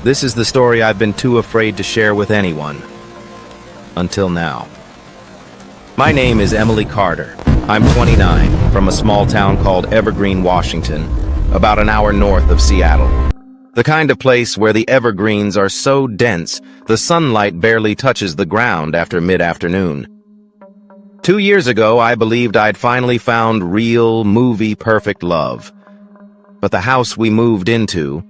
This is the story I've been too afraid to share with anyone. Until now. My name is Emily Carter. I'm 29, from a small town called Evergreen, Washington, about an hour north of Seattle. The kind of place where the evergreens are so dense, the sunlight barely touches the ground after mid-afternoon. 2 years ago, I believed I'd finally found real, movie-perfect love. But the house we moved into,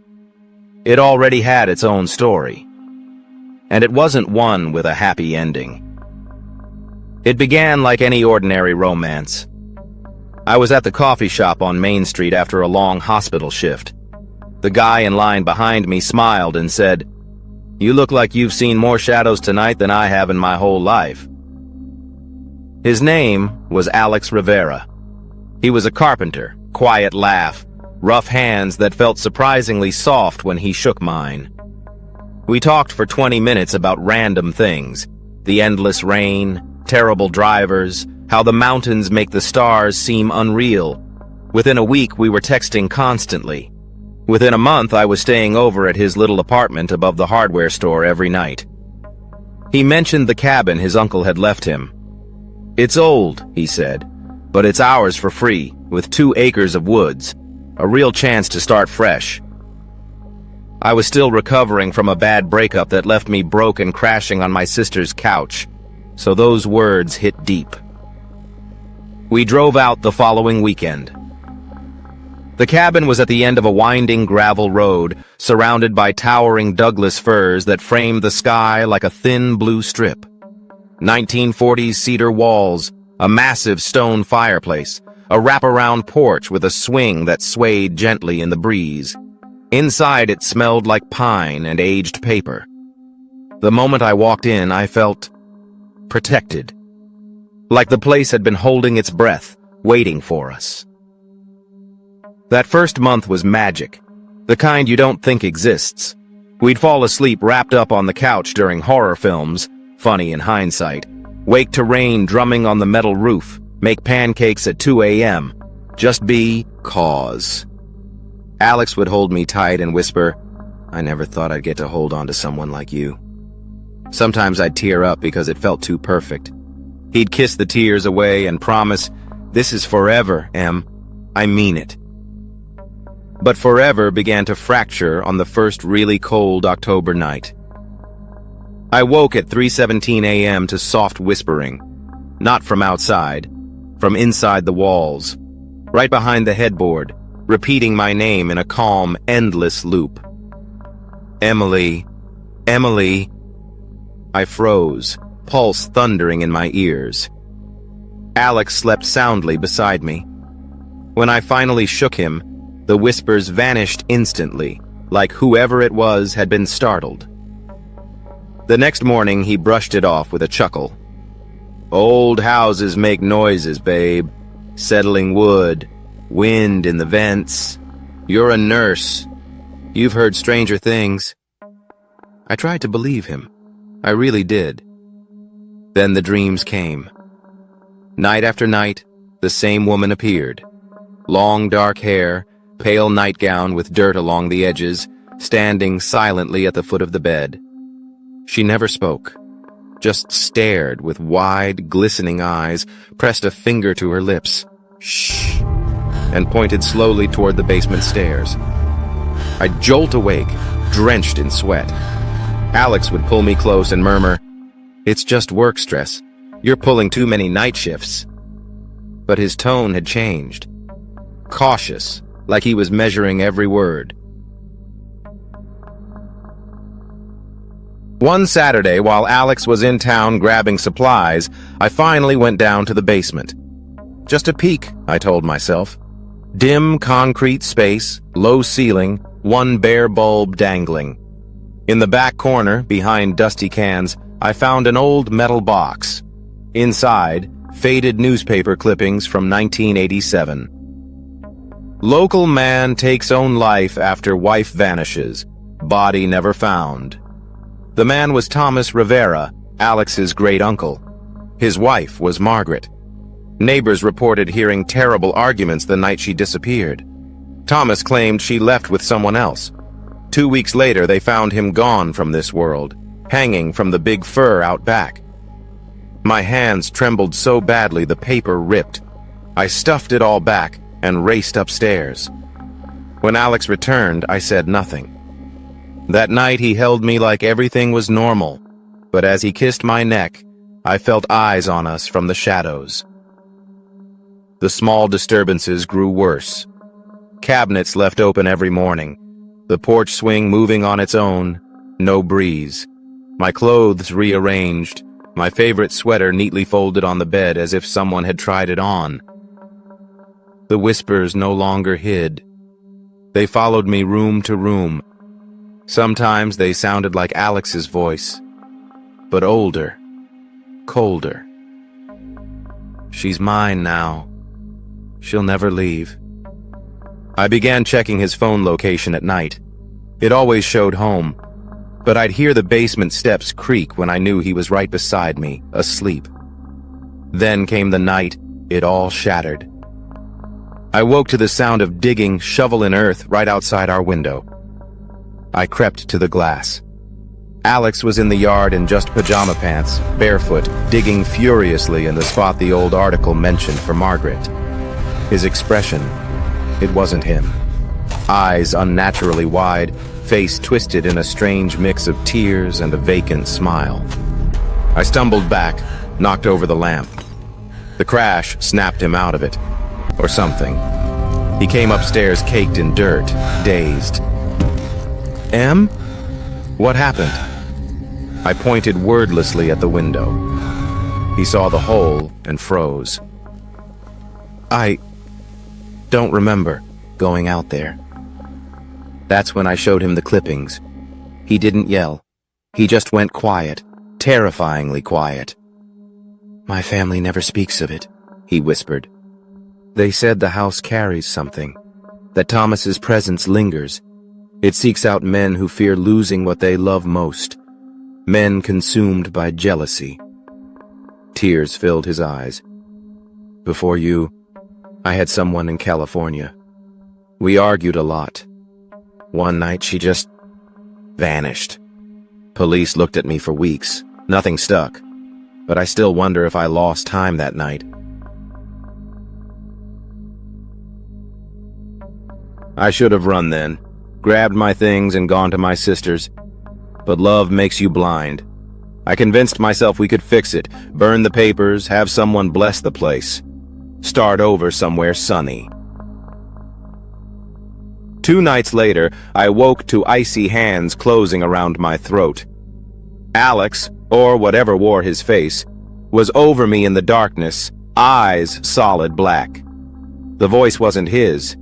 it already had its own story. And it wasn't one with a happy ending. It began like any ordinary romance. I was at the coffee shop on Main Street after a long hospital shift. The guy in line behind me smiled and said, "You look like you've seen more shadows tonight than I have in my whole life." His name was Alex Rivera. He was a carpenter, quiet laugh, rough hands that felt surprisingly soft when he shook mine. We talked for 20 minutes about random things, the endless rain, terrible drivers, how the mountains make the stars seem unreal. Within a week, we were texting constantly. Within a month, I was staying over at his little apartment above the hardware store every night. He mentioned the cabin his uncle had left him. "It's old," he said, "but it's ours for free, with 2 acres of woods. A real chance to start fresh." I was still recovering from a bad breakup that left me broke and crashing on my sister's couch, so those words hit deep. We drove out the following weekend. The cabin was at the end of a winding gravel road, surrounded by towering Douglas firs that framed the sky like a thin blue strip. 1940s cedar walls, a massive stone fireplace, a wraparound porch with a swing that swayed gently in the breeze. Inside, it smelled like pine and aged paper. The moment I walked in, I felt protected. Like the place had been holding its breath, waiting for us. That first month was magic, the kind you don't think exists. We'd fall asleep wrapped up on the couch during horror films, funny in hindsight, wake to rain drumming on the metal roof, make pancakes at 2 a.m., just be cause. Alex would hold me tight and whisper, "I never thought I'd get to hold on to someone like you." Sometimes I'd tear up because it felt too perfect. He'd kiss the tears away and promise, "This is forever, Em. I mean it." But forever began to fracture on the first really cold October night. I woke at 3:17 a.m. to soft whispering, not from outside, from inside the walls, right behind the headboard, repeating my name in a calm, endless loop. "Emily, Emily." I froze, pulse thundering in my ears. Alex slept soundly beside me. When I finally shook him, the whispers vanished instantly, like whoever it was had been startled. The next morning, he brushed it off with a chuckle. "Old houses make noises, babe. Settling wood, wind in the vents. You're a nurse. You've heard stranger things." I tried to believe him. I really did. Then the dreams came. Night after night, the same woman appeared. Long dark hair, pale nightgown with dirt along the edges, standing silently at the foot of the bed. She never spoke, just stared with wide, glistening eyes, pressed a finger to her lips, "Shh," and pointed slowly toward the basement stairs. I'd jolt awake, drenched in sweat. Alex would pull me close and murmur, "It's just work stress. You're pulling too many night shifts." But his tone had changed. Cautious, like he was measuring every word. One Saturday, while Alex was in town grabbing supplies, I finally went down to the basement. Just a peek, I told myself. Dim concrete space, low ceiling, one bare bulb dangling. In the back corner, behind dusty cans, I found an old metal box. Inside, faded newspaper clippings from 1987. Local man takes own life after wife vanishes. Body never found. The man was Thomas Rivera, Alex's great-uncle. His wife was Margaret. Neighbors reported hearing terrible arguments the night she disappeared. Thomas claimed she left with someone else. 2 weeks later, they found him gone from this world, hanging from the big fir out back. My hands trembled so badly the paper ripped. I stuffed it all back and raced upstairs. When Alex returned, I said nothing. That night he held me like everything was normal, but as he kissed my neck, I felt eyes on us from the shadows. The small disturbances grew worse. Cabinets left open every morning, the porch swing moving on its own, no breeze. My clothes rearranged, my favorite sweater neatly folded on the bed as if someone had tried it on. The whispers no longer hid. They followed me room to room. Sometimes they sounded like Alex's voice, but older, colder. She's mine now. She'll never leave. I began checking his phone location at night. It always showed home, but I'd hear the basement steps creak when I knew he was right beside me, asleep. Then came the night it all shattered. I woke to the sound of digging, shovel in earth right outside our window. I crept to the glass. Alex was in the yard in just pajama pants, barefoot, digging furiously in the spot the old article mentioned for Margaret. His expression, it wasn't him. Eyes unnaturally wide, face twisted in a strange mix of tears and a vacant smile. I stumbled back, knocked over the lamp. The crash snapped him out of it, or something. He came upstairs caked in dirt, dazed. Em? What happened? I pointed wordlessly at the window. He saw the hole and froze. I don't remember going out there. That's when I showed him the clippings. He didn't yell. He just went quiet, terrifyingly quiet. My family never speaks of it, he whispered. They said the house carries something, that Thomas's presence lingers. It seeks out men who fear losing what they love most, men consumed by jealousy. Tears filled his eyes. Before you, I had someone in California. We argued a lot. One night she just vanished. Police looked at me for weeks. Nothing stuck. But I still wonder if I lost time that night. I should have run then, grabbed my things and gone to my sister's. But love makes you blind. I convinced myself we could fix it, burn the papers, have someone bless the place. Start over somewhere sunny. 2 nights later, I woke to icy hands closing around my throat. Alex, or whatever wore his face, was over me in the darkness, eyes solid black. The voice wasn't his.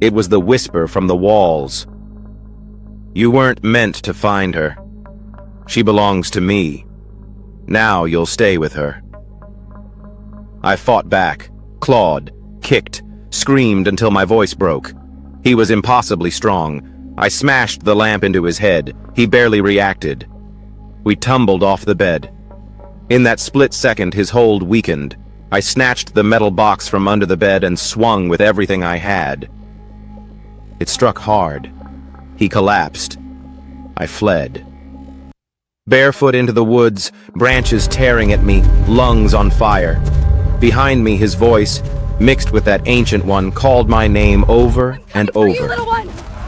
It was the whisper from the walls. You weren't meant to find her. She belongs to me. Now you'll stay with her. I fought back, clawed, kicked, screamed until my voice broke. He was impossibly strong. I smashed the lamp into his head. He barely reacted. We tumbled off the bed. In that split second, his hold weakened. I snatched the metal box from under the bed and swung with everything I had. It struck hard. He collapsed. I fled. Barefoot into the woods, branches tearing at me, lungs on fire. Behind me, his voice, mixed with that ancient one, called my name over and over.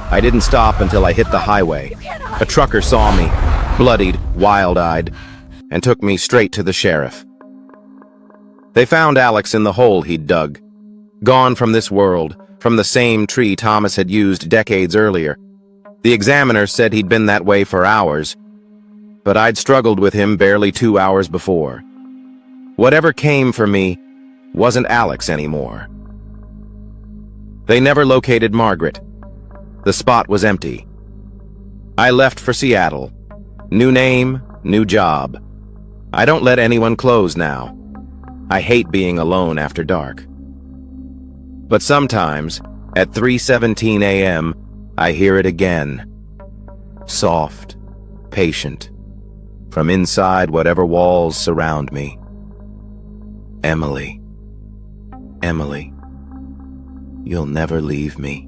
I didn't stop until I hit the highway. A trucker saw me, bloodied, wild-eyed, and took me straight to the sheriff. They found Alex in the hole he'd dug. Gone from this world, from the same tree Thomas had used decades earlier. The examiner said he'd been that way for hours, but I'd struggled with him barely 2 hours before. Whatever came for me wasn't Alex anymore. They never located Margaret. The spot was empty. I left for Seattle. New name, new job. I don't let anyone close now. I hate being alone after dark. But sometimes, at 3:17 a.m., I hear it again. Soft, patient, from inside whatever walls surround me. Emily, Emily, you'll never leave me.